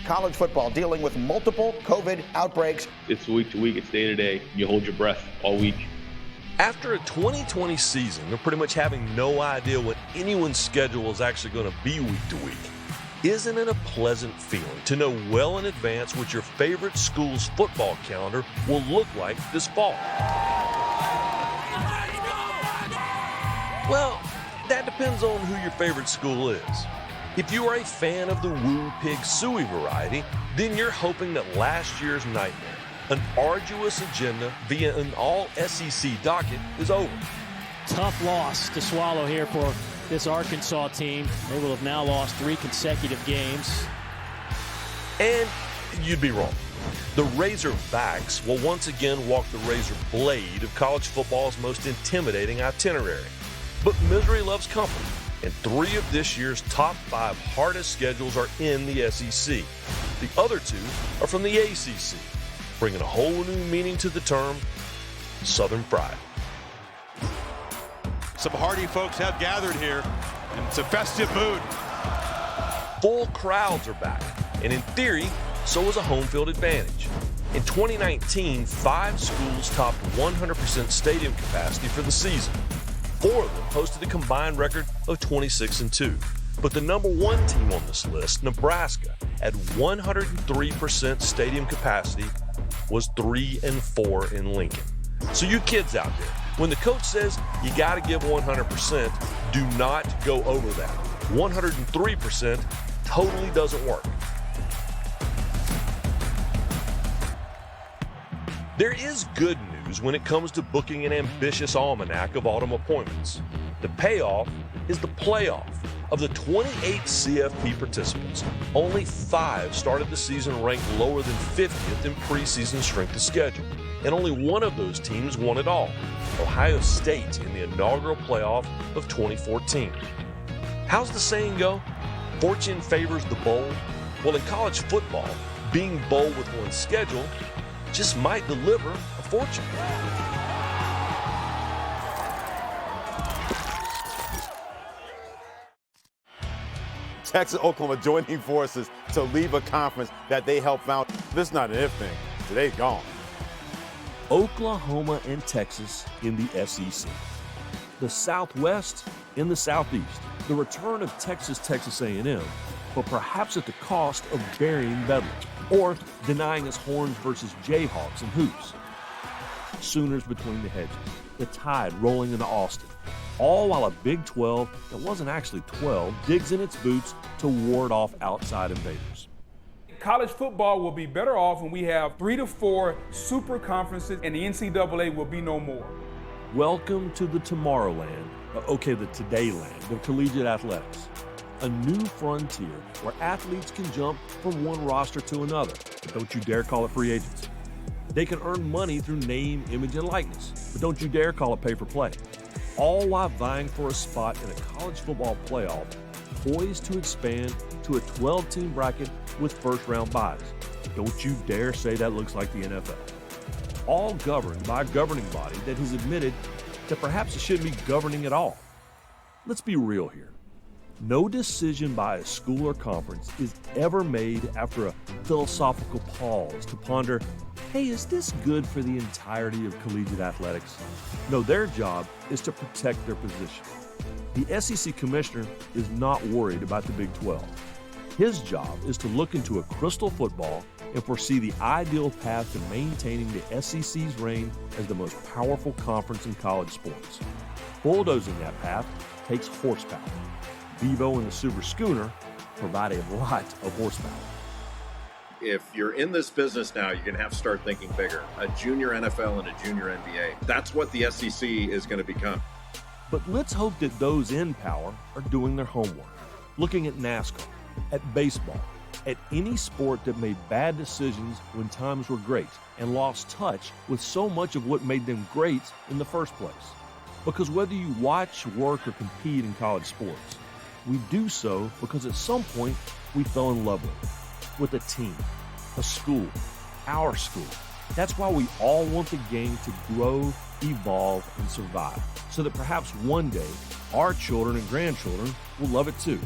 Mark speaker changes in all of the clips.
Speaker 1: college football dealing with multiple COVID outbreaks.
Speaker 2: It's week to week, it's day to day. You hold your breath all week.
Speaker 3: After a 2020 season of pretty much having no idea what anyone's schedule is actually going to be week to week, isn't it a pleasant feeling to know well in advance what your favorite school's football calendar will look like this fall? Well, that depends on who your favorite school is. If you are a fan of the Woo Pig Suey variety, then you're hoping that last year's nightmare, an arduous agenda via an all-SEC docket, is over.
Speaker 4: Tough loss to swallow here for this Arkansas team. They will have now lost 3 consecutive games.
Speaker 3: And you'd be wrong. The Razorbacks will once again walk the razor blade of college football's most intimidating itinerary. But misery loves company, and 3 of this year's top 5 hardest schedules are in the SEC. The other 2 are from the ACC, bringing a whole new meaning to the term Southern Fried.
Speaker 5: Some hardy folks have gathered here, and it's a festive mood.
Speaker 3: Full crowds are back, and in theory, so is a home field advantage. In 2019, 5 schools topped 100% stadium capacity for the season. 4 of them posted a combined record of 26-2. But the number 1 team on this list, Nebraska, at 103% stadium capacity, was 3-4 in Lincoln. So you kids out there, when the coach says you got to give 100%, do not go over that. 103% totally doesn't work. There is good news when it comes to booking an ambitious almanac of autumn appointments. The payoff is the playoff. Of the 28 CFP participants, only 5 started the season ranked lower than 50th in preseason strength of schedule, and only 1 of those teams won it all, Ohio State in the inaugural playoff of 2014. How's the saying go? Fortune favors the bold? Well, in college football, being bold with one's schedule just might deliver a fortune.
Speaker 6: Texas and Oklahoma joining forces to leave a conference that they helped found. This is not an if thing. They're gone.
Speaker 3: Oklahoma and Texas in the SEC. The Southwest in the Southeast. The return of Texas A&M, but perhaps at the cost of burying Bedlam or denying us Horns versus Jayhawks and hoops. Sooners between the hedges. The Tide rolling into Austin. All while a Big 12 that wasn't actually 12 digs in its boots to ward off outside invaders.
Speaker 7: College football will be better off when we have 3 to 4 super conferences and the NCAA will be no more.
Speaker 3: Welcome to the Tomorrowland, the Today land of collegiate athletics. A new frontier where athletes can jump from one roster to another, but don't you dare call it free agency. They can earn money through name, image, and likeness, but don't you dare call it pay-for-play. All while vying for a spot in a college football playoff, poised to expand to a 12-team bracket with first-round byes. Don't you dare say that looks like the NFL. All governed by a governing body that has admitted that perhaps it shouldn't be governing at all. Let's be real here. No decision by a school or conference is ever made after a philosophical pause to ponder, hey, is this good for the entirety of collegiate athletics? No, their job is to protect their position. The SEC commissioner is not worried about the Big 12. His job is to look into a crystal football and foresee the ideal path to maintaining the SEC's reign as the most powerful conference in college sports. Bulldozing that path takes horsepower. Bevo and the Super Schooner provide a lot of horsepower.
Speaker 8: If you're in this business now, you're going to have to start thinking bigger. A junior NFL and a junior NBA. That's what the SEC is going to become.
Speaker 3: But let's hope that those in power are doing their homework, looking at NASCAR, at baseball, at any sport that made bad decisions when times were great and lost touch with so much of what made them great in the first place. Because whether you watch, work, or compete in college sports, we do so because at some point we fell in love with a team, a school, our school. That's why we all want the game to grow, evolve, and survive, so that perhaps one day our children and grandchildren will love it too.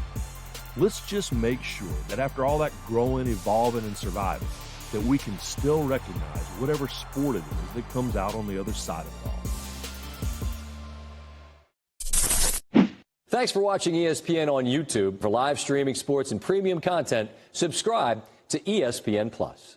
Speaker 3: Let's just make sure that after all that growing, evolving, and surviving, that we can still recognize whatever sport it is that comes out on the other side of it all.
Speaker 9: Thanks for watching ESPN on YouTube. For live streaming sports and premium content, subscribe to ESPN+.